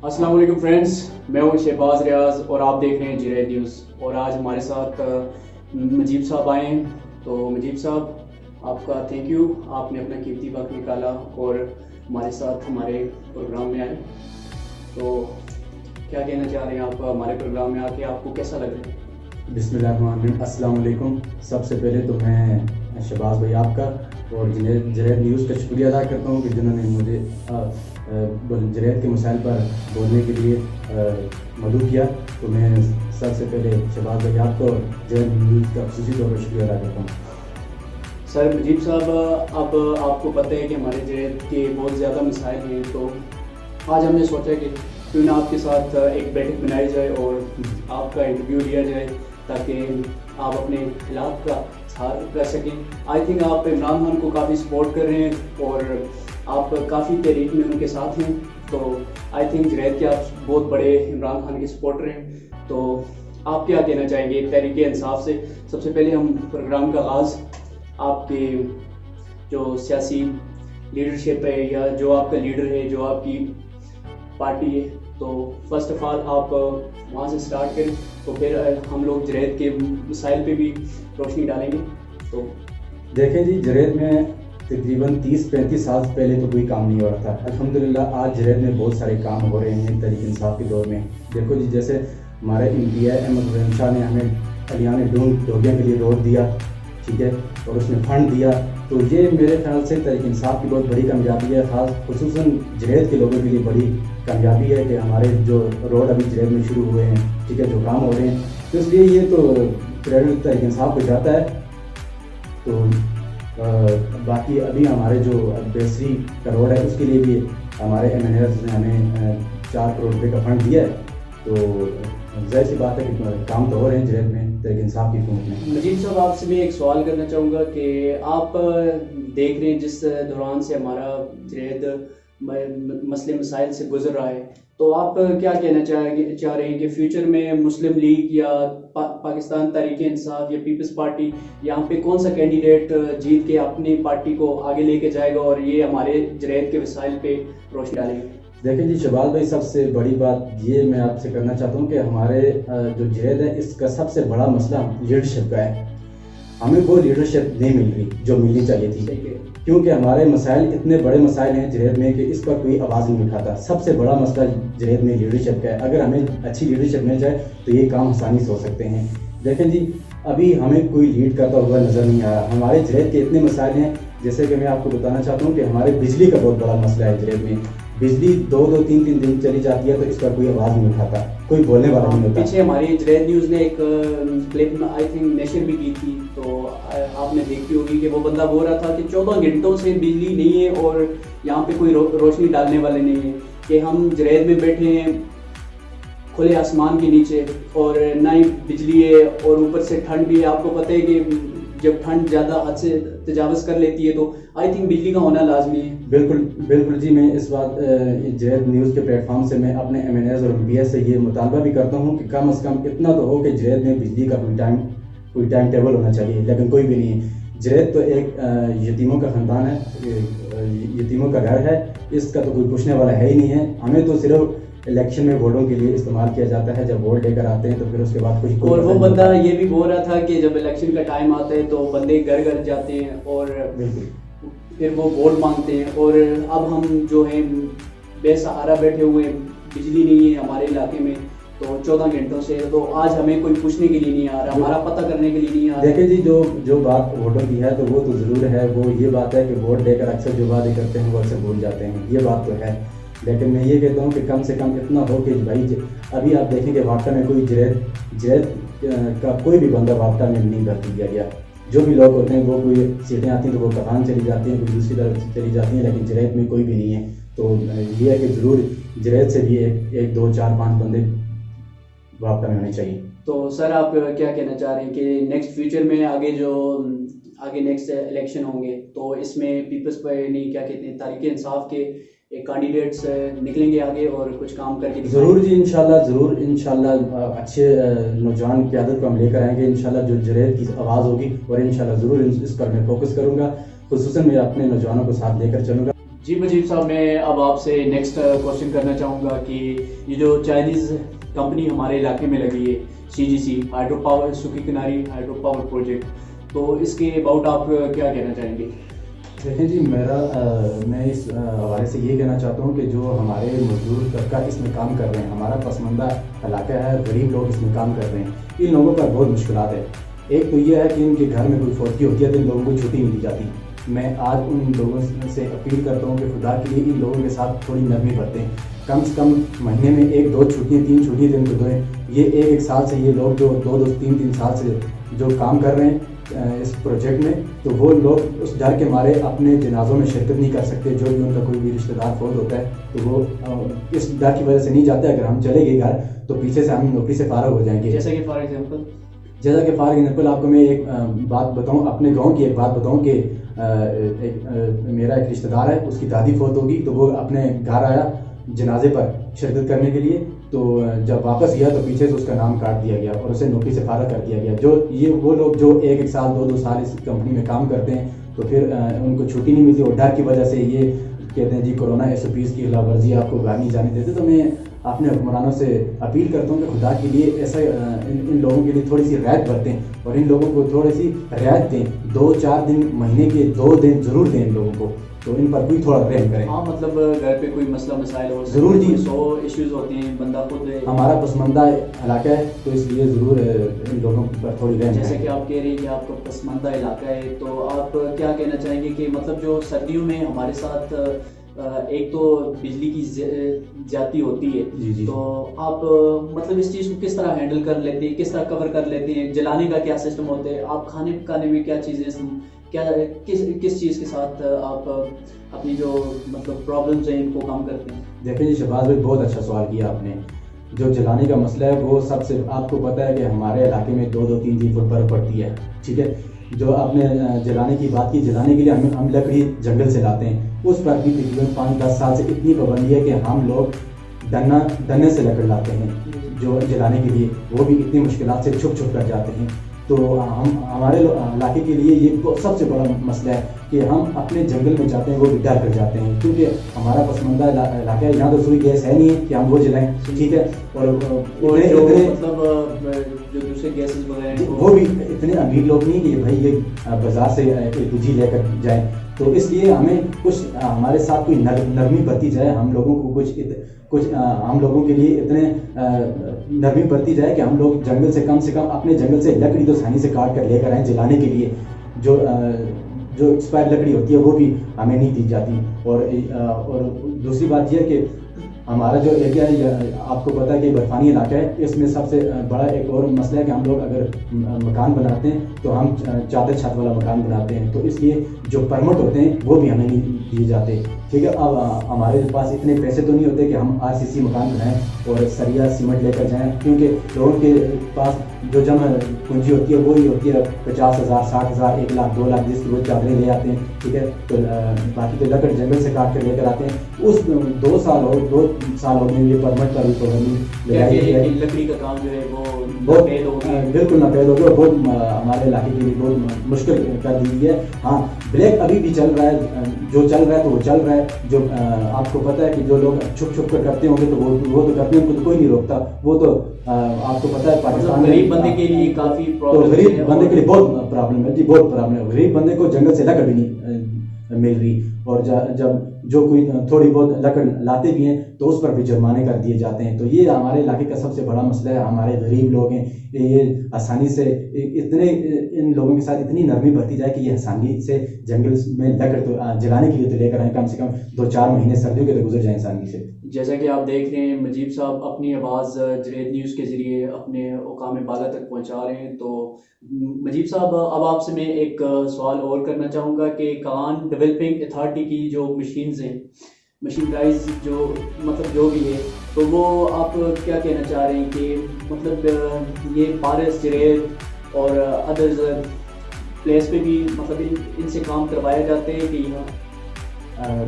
अस्सलाम वालेकुम फ्रेंड्स, मैं हूं शहबाज रियाज और आप देख रहे हैं जुनैद न्यूज़। और आज हमारे साथ मुजीब साहब आए हैं। तो मुजीब साहब, आपका थैंक यू, आपने अपना कीमती वक्त निकाला और हमारे साथ हमारे प्रोग्राम में आए। तो क्या कहना चाह रहे हैं आप हमारे प्रोग्राम में आके, आपको कैसा लग रहा है? बिस्मिल्लाहिर्रहमानिर्रहीम। अस्सलाम वालेकुम। सबसे पहले तो मैं शहबाज भाई आपका और जुनैद न्यूज़ का शुक्रिया अदा करता हूँ कि जिन्होंने मुझे जुनैद के मसाइल पर बोलने के लिए मदद किया। तो मैं सबसे पहले शहबाज भाई आपको और जुनैद न्यूज़ का खुशी तौर पर शुक्रिया अदा करता हूँ। सर मुजीब साहब, अब आपको पता है कि हमारे जुनैद के बहुत ज़्यादा मसाइल हैं। तो आज हमने सोचा कि क्यों ना आपके साथ एक बैठक बनाई जाए और आपका इंटरव्यू लिया जाए ताकि आप अपने हालात का इजहार कर सकें। आई थिंक आप इमरान खान को काफ़ी सपोर्ट कर रहे हैं और आप काफ़ी तहरीक में उनके साथ हैं। तो आई थिंक जुनैद के आप बहुत बड़े इमरान खान के सपोर्टर हैं। तो आप क्या कहना चाहेंगे तहरीक इंसाफ से? सबसे पहले हम प्रोग्राम का आगाज़ आपके जो सियासी लीडरशिप है या जो आपका लीडर है, जो आपकी पार्टी है, तो फर्स्ट ऑफ ऑल आप वहाँ से स्टार्ट करें, तो फिर हम लोग जुनैद के मसाइल पे भी रोशनी डालेंगे। तो देखें जी, जुनैद में तकरीबन 30-35 साल पहले तो कोई काम नहीं हो रहा था। अल्हम्दुलिल्लाह आज जुनैद में बहुत सारे काम हो रहे हैं तहरीक इंसाफ के दौर में। देखो जी, जैसे हमारे एमपी अहमद रहमान शाह ने हमें अलियान डोगिया के लिए रोड दिया, ठीक है, और उसने फंड दिया। तो ये मेरे ख्याल से तहरीक इंसाफ की बहुत बड़ी कामयाबी है, ख़ास खुसूसन जुनैद के लोगों के लिए बड़ी कामयाबी है कि हमारे जो रोड अभी जुनैद में शुरू हुए हैं, ठीक है, जो काम हो रहे हैं। तो इसलिए ये तो क्रेडिट तहरीक इंसाफ को जाता है। तो बाकी अभी हमारे जो बेसरी का रोड है उसके लिए भी हमारे MNAs ने हमें 4 करोड़ रुपये का फंड दिया है। तो जाहिर सी बात है कि काम तो हो रहे हैं जुनैद में तहरीक इंसाफ की हुकूमत में। मुजीब साहब, आपसे मैं एक सवाल करना चाहूँगा कि आप देख रहे हैं जिस दौरान से हमारा जुनैद मसले मसाइल से गुजर रहा है, तो आप क्या कहना चाह रहे हैं कि फ्यूचर में मुस्लिम लीग या पाकिस्तान तहरीक इंसाफ या पीपल्स पार्टी, यहाँ पे कौन सा कैंडिडेट जीत के अपनी पार्टी को आगे लेके जाएगा और ये हमारे जुनैद के मसाइल पे रोशनी डालेंगे? देखिए जी शहबाज भाई, सबसे बड़ी बात ये मैं आपसे करना चाहता हूँ कि हमारे जो जुनैद है इसका सबसे बड़ा मसला लीडरशिप का है। हमें वो लीडरशिप नहीं मिल रही जो मिलनी चाहिए थी, क्योंकि हमारे मसाइल इतने बड़े मसाइल हैं जुनैद में कि इस पर कोई आवाज़ नहीं उठाता। सबसे बड़ा मसला जुनैद में लीडरशिप का है। अगर हमें अच्छी लीडरशिप मिल जाए तो ये काम आसानी से हो सकते हैं। देखें जी, अभी हमें कोई लीड करता हुआ नज़र नहीं आ रहा। हमारे जुनैद के इतने मसाइल हैं, जैसे कि मैं आपको बताना चाहता हूँ कि हमारे बिजली का बहुत बड़ा मसला है जुनैद में। बिजली 2-2, 3-3 दिन चली जाती है तो इस पर कोई आवाज़ नहीं उठाता, कोई बोलने वाला नहीं होता। पीछे हमारी जुनैद न्यूज़ ने एक क्लिप आई थिंक नशर भी की थी, तो आपने देखी होगी कि वो बंदा बोल रहा था कि 14 घंटों से बिजली नहीं है और यहाँ पे कोई रोशनी डालने वाले नहीं है, कि हम जुनैद में बैठे हैं खुले आसमान के नीचे और ना ही बिजली है और ऊपर से ठंड भी है। आपको पता है कि जब ठंड ज़्यादा हद से तजावज़ कर लेती है तो आई थिंक बिजली का होना लाजमी है। बिल्कुल बिल्कुल जी। मैं इस बात जुनैद न्यूज़ के प्लेटफॉर्म से मैं अपने MNAs और MPs से ये मुतालबा भी करता हूँ कि कम से कम इतना तो हो कि जुनैद में बिजली का कोई टाइम टेबल होना चाहिए, लेकिन कोई भी नहीं है। जुनैद तो एक यतीमों का ख़ानदान है, यतीमों का घर है, इसका तो कोई पूछने वाला है ही नहीं है। हमें तो सिर्फ इलेक्शन में वोटों के लिए इस्तेमाल किया जाता है। जब वोट लेकर आते हैं तो फिर उसके बाद कुछ और वो बंदा ये भी बोल रहा था कि जब इलेक्शन का टाइम आता है तो बंदे घर घर जाते हैं और फिर वो वोट मांगते हैं। और अब हम जो हैं बेसहारा बैठे हुए, बिजली नहीं है हमारे इलाके में तो 14 घंटों से, तो आज हमें कोई पूछने के लिए नहीं आ रहा, हमारा पता करने के लिए नहीं आ रहा। देखिए जी, जो बात वोटों की है तो वो तो ज़रूर है। वो ये बात है कि वोट लेकर अक्सर जो वादे करते हैं वो अक्सर भूल जाते हैं, ये बात तो है। लेकिन मैं ये कहता हूँ कि कम से कम इतना हो कि भाई अभी आप देखेंगे वापटा में कोई जुनैद का कोई भी बंदा वापटा में नहीं भर्ती किया गया। जो भी लोग होते हैं वो कोई सीटें आती हैं तो वो कफान चली जाती हैं, कोई दूसरी तरफ चली जाती हैं, लेकिन जुनैद में कोई भी नहीं है। तो ये है कि ज़रूर जुनैद से भी एक 2, 4, 5 बंदे वापटा में होने चाहिए। तो सर आप क्या कहना चाह रहे हैं कि नेक्स्ट फ्यूचर में आगे नेक्स्ट इलेक्शन होंगे तो इसमें पीपल्स पर नहीं, क्या कहते हैं, तहरीक इंसाफ के कैंडिडेट्स निकलेंगे आगे और कुछ काम करके ज़रूर जी, इंशाल्लाह अच्छे नौजवान क़यादत को हम लेकर आएंगे। इंशाल्लाह जो जुनैद की आवाज़ होगी और इंशाल्लाह ज़रूर इस पर मैं फोकस करूँगा। खुसूसन मैं अपने नौजवानों को साथ लेकर चलूँगा। जी मुजीब साहब, मैं अब आपसे नेक्स्ट क्वेश्चन करना चाहूँगा कि ये जो चाइनीज़ कंपनी हमारे इलाके में लगी है, CGC हाइड्रो पावर, सूखी किनारी हाइड्रो पावर प्रोजेक्ट, तो इसके अबाउट आप क्या कहना चाहेंगे? देखें जी, मैं इस हवाले से ये कहना चाहता हूँ कि जो हमारे मजदूर तबका इसमें काम कर रहे हैं, हमारा पसमानदा इलाका है, गरीब लोग इसमें काम कर रहे हैं, इन लोगों पर बहुत मुश्किलात है। एक तो ये है कि इनके घर में कोई फौतगी होती है तो इन लोगों को छुट्टी नहीं दी जाती। मैं आज उन लोगों से अपील करता हूँ कि खुदा के लिए इन लोगों के साथ थोड़ी नरमी बरतें, कम से कम महीने में 1-2 छुट्टियाँ 3 छुट्टियाँ दिन को दें। ये एक साल से ये लोग जो 2-2 3-3 साल से जो काम कर रहे हैं इस प्रोजेक्ट में, तो वो लोग उस डर के मारे अपने जनाजों में शिरकत नहीं कर सकते। जो भी उनका कोई भी रिश्तेदार फौत होता है तो वो इस डर की वजह से नहीं जाते। अगर हम चले गए घर तो पीछे से हम नौकरी से फारग हो जाएंगे। जैसे कि फॉर एग्जांपल आपको मैं एक बात बताऊं, अपने गांव की एक बात बताऊं कि मेरा एक रिश्तेदार है, उसकी दादी फौत होगी तो वो अपने घर आया जनाजे पर शिरकत करने के लिए, तो जब वापस गया तो पीछे से उसका नाम काट दिया गया और उसे नौकरी से फारग कर दिया गया। जो ये वो लोग जो 1-1 साल 2-2 साल इस कंपनी में काम करते हैं तो फिर उनको छुट्टी नहीं मिलती और डर की वजह से ये कहते हैं जी कोरोना SOPs की खिलाफवर्जी आपको घर नहीं जाने देते। तो मैं अपने हुक्मरानों से अपील करता हूँ कि खुदा के लिए ऐसा इन लोगों के लिए थोड़ी सी रियायत बरतें और इन लोगों को थोड़ी सी रियायत दें। 2-4 दिन महीने के 2 दिन ज़रूर दें इन लोगों को, तो इन पर कोई थोड़ा रहम करें। हाँ, मतलब घर पे कोई मसला मसाइल हो, ज़रूर जी, 100 इश्यूज होते हैं, बंदा खुद हमारा पसमानदा इलाका है तो इसलिए ज़रूर इन लोगों पर थोड़ी रहम। जैसे कि आप कह रहे हैं कि आपका पसमानदा इलाका है, तो आप क्या कहना चाहेंगे कि मतलब जो सर्दियों में हमारे साथ एक तो बिजली की ज्यादती होती है, जी। तो आप मतलब इस चीज़ को किस तरह हैंडल कर लेते हैं, किस तरह कवर कर लेते हैं? जलाने का क्या सिस्टम होता है? आप खाने पकाने में क्या चीज़ें, क्या किस चीज़ के साथ आप अपनी जो मतलब प्रॉब्लम्स हैं इनको कम करते हैं? देखिए जी शहबाज भाई, बहुत अच्छा सवाल किया आपने। जो जलाने का मसला है वो सबसे, आपको पता है कि हमारे इलाके में 2-2 3-3 फुट बर्फ पड़ती है, ठीक है। जो आपने जलाने की बात की, जलाने के लिए हम लकड़ी जंगल से लाते हैं, उस पर भी तकरीबन 5-10 साल से इतनी पाबंदी है कि हम लोग दन्ने से लकड़ लाते हैं जो जलाने के लिए, वो भी इतनी मुश्किलात से छुप कर जाते हैं। तो हमारे इलाके के लिए ये सबसे बड़ा मसला है कि हम अपने जंगल में जाते हैं, वो भी डर कर जाते हैं, क्योंकि हमारा पसमानदा इलाका है, यहाँ तो रसोई गैस है नहीं है कि हम वो जलाएं, ठीक है। और मतलब जो दूसरे गैसेस वगैरह हैं वो भी इतने अमीर लोग नहीं कि भाई ये बाजार से LPG लेकर जाएं, तो इसलिए हमें कुछ हमारे साथ कोई नरमी बरती जाए। हम लोगों को कुछ हम लोगों के लिए इतने नरमी बरती जाए कि हम लोग जंगल से कम अपने जंगल से लकड़ी तो आसानी से काट कर लेकर आएँ जलाने के लिए। जो एक्सपायर लकड़ी होती है वो भी हमें नहीं दी जाती। और दूसरी बात यह है कि हमारा जो एरिया है, आपको पता है कि बर्फानी इलाका है, इसमें सबसे बड़ा एक और मसला है कि हम लोग अगर मकान बनाते हैं तो हम चादर छत वाला मकान बनाते हैं, तो इसलिए जो परमिट होते हैं वो भी हमें नहीं दिए जाते, ठीक है। अब हमारे पास इतने पैसे तो नहीं होते कि हम RCC मकान बनाएं और सरिया सीमेंट लेकर जाएं, क्योंकि लोगों के पास जो जमा पूंजी होती है वही होती है 50,000 60,000 1 लाख 2 लाख, जिसकी वो चादरें ले आते हैं, ठीक है। तो बाकी तो लकड़ जंगल से काट कर लेकर आते हैं। उस 2 साल हो गए ये परमिट का भी पाबंदी लगाई गई है। लकड़ी का काम जो है वो बहुत बिल्कुल नापैद हो गया, बहुत हमारे इलाके के लिए बहुत मुश्किल कर दी है। हाँ, ब्लैक अभी भी चल रहा है, जो चल रहा है तो वो चल रहा है। जो आपको पता है कि जो लोग छुप कर करते होंगे तो वो तो करते हैं, उनको तो कोई नहीं रोकता। वो तो आपको पता है पाकिस्तान में गरीब बंदे के लिए काफ़ी प्रॉब्लम, तो गरीब बंदे के लिए बहुत प्रॉब्लम है जी, बहुत प्रॉब्लम है। गरीब बंदे को जंगल से लकड़ भी नहीं मिल रही, और जब जो कोई थोड़ी बहुत लकड़ लाते भी हैं तो उस पर भी जुर्माने कर दिए जाते हैं। तो ये हमारे इलाके का सबसे बड़ा मसला है। हमारे गरीब लोग हैं, ये आसानी से इन लोगों के साथ इतनी नरमी बरती जाए कि ये आसानी से जंगल में लकड़ तो जलाने के लिए तो लेकर आए, कम से कम 2-4 महीने सर्दियों के तो गुजर जाएँ आसानी से। जैसा कि आप देख रहे हैं मुजीब साहब अपनी आवाज़ जरेद न्यूज़ के ज़रिए अपने औकाम बाला तक पहुंचा रहे हैं। तो मुजीब साहब, अब आपसे मैं एक सवाल और करना चाहूँगा कि कान डेवलपिंग अथॉरिटी की जो मशीन्स हैं, मशीनराइज जो मतलब जो भी है, तो वो आप क्या कहना चाह रहे हैं कि मतलब ये पारस जरेद और अदर्स प्लेस पे भी मतलब इनसे काम करवाया जाते हैं कि यहाँ?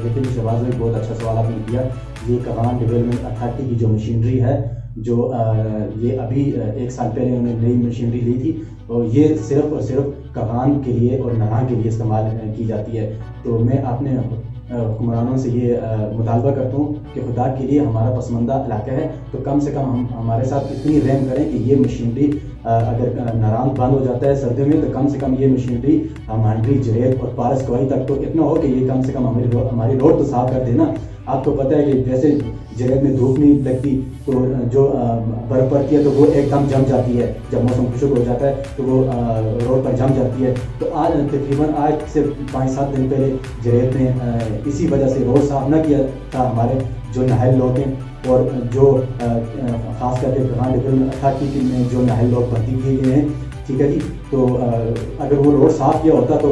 देखिए शहबाज भाई, बहुत अच्छा सवाल आपने किया। ये कगान डेवलपमेंट अथॉरिटी की जो मशीनरी है, जो ये अभी 1 साल पहले उन्होंने नई मशीनरी ली थी, और ये सिर्फ और सिर्फ कगान के लिए और नहां के लिए इस्तेमाल की जाती है। तो मैं अपने हुक्मरानों से ये मुतालबा करता हूँ कि खुदा के लिए हमारा पसमानदा इलाका है तो कम से कम हम हमारे साथ इतनी रहम करें कि ये मशीनरी अगर नाराज बंद हो जाता है सर्दियों में तो कम से कम ये मशीनरी मांडरी जरेद और पारस कवाई तक तो इतना हो कि ये कम से कम हमारी रोड तो साफ कर देना। आपको पता है कि जैसे जरेद में धूप नहीं लगती तो जो बर्फ़ पड़ती है तो वो एकदम जम जाती है, जब मौसम खुशक हो जाता है तो वो रोड पर जम जाती है। तो आज तकरीबन आज से 5-7 दिन पहले जरेद ने इसी वजह से रोड साफ ना किया था हमारे जो नाहल लोग हैं और जो ख़ास करके कहाँ डिफरेंट अथॉरिटी में जो नाहल लोग भर्ती किए गए हैं, ठीक है जी। तो अगर वो रोड साफ किया होता तो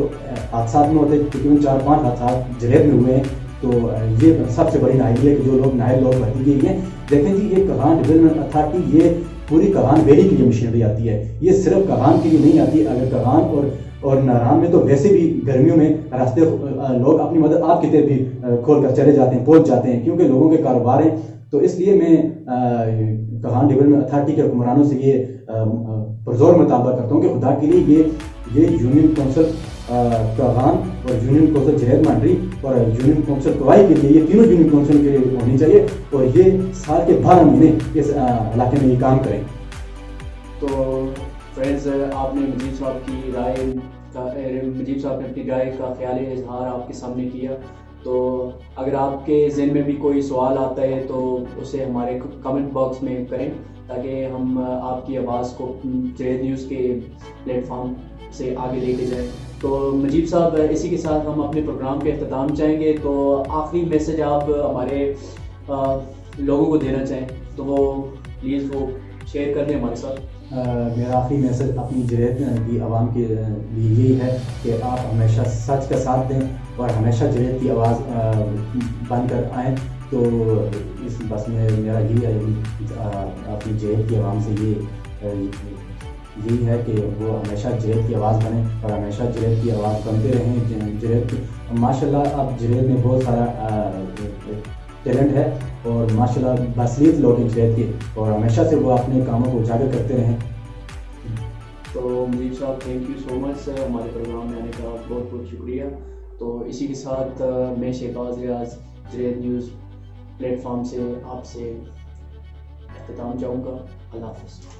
हादसा में होते, तकरीबन 4-5 हादसा जरेद में हुए हैं। तो ये सबसे बड़ी नाहली है कि जो लोग नाहल लोग भर्ती किए गए। देखें जी, ये कहान डेवलपमेंट अथॉरिटी ये पूरी कहान वैली के लिए मशीनरी आती है, ये सिर्फ कहान के लिए नहीं आती। अगर कहान और नारायण में तो वैसे भी गर्मियों में रास्ते लोग अपनी मदद आपकी तरफ भी खोल कर चले जाते हैं, पहुंच जाते हैं, क्योंकि लोगों के कारोबार हैं। तो इसलिए मैं कहान डेवलपमेंट अथॉरिटी के हुक्मरानों से ये पुरजोर मुतालबा करता हूँ कि खुदा के लिए ये यूनियन कौंसिल कहान और यूनियन कौंसिल जरेद मांडरी और यूनियन कौंसिल कवाई के लिए, ये तीनों यूनियन कौंसिल के लिए होनी चाहिए और ये साल के 12 महीने इस इलाके में ये काम करें। तो फ्रेंड्स, आपने मजीद साहब की राय मजीद साहब ने अपनी राय का ख्याल इजहार आपके सामने किया। तो अगर आपके जहन में भी कोई सवाल आता है तो उसे हमारे कमेंट बॉक्स में करें ताकि हम आपकी आवाज़ को जरेद न्यूज़ के प्लेटफॉर्म से आगे लेके जाएं। तो मजीद साहब, इसी के साथ हम अपने प्रोग्राम के अख्ताम चाहेंगे। तो आखिरी मैसेज आप हमारे लोगों को देना चाहें तो वो प्लीज़ वो शेयर कर दें हमारे साथ। मेरा आखिरी मैसेज अपनी जरेद की आवाम के लिए यही है कि आप हमेशा सच का साथ दें और हमेशा जरेद की आवाज़ बनकर आएँ। तो इस बस में मेरा यही है अपनी जरेद की आवाम से यही है कि वो हमेशा जरेद की आवाज़ बने और हमेशा जरेद की आवाज़ बनते रहें। जरेद माशाल्लाह अब जरेद में बहुत सारा टैलेंट है और माशाल्लाह बासलीत लोग हैं जरेद के और हमेशा से वो अपने कामों को उजागर करते रहें। तो मजीद साहब, थैंक यू सो मच हमारे प्रोग्राम में आने का बहुत बहुत शुक्रिया। तो इसी के साथ मैं शहबाज रियाज जरेद न्यूज़ प्लेटफॉर्म से आपसे इख्तिताम चाहूँगा। अल्लाह हाफ़िज़।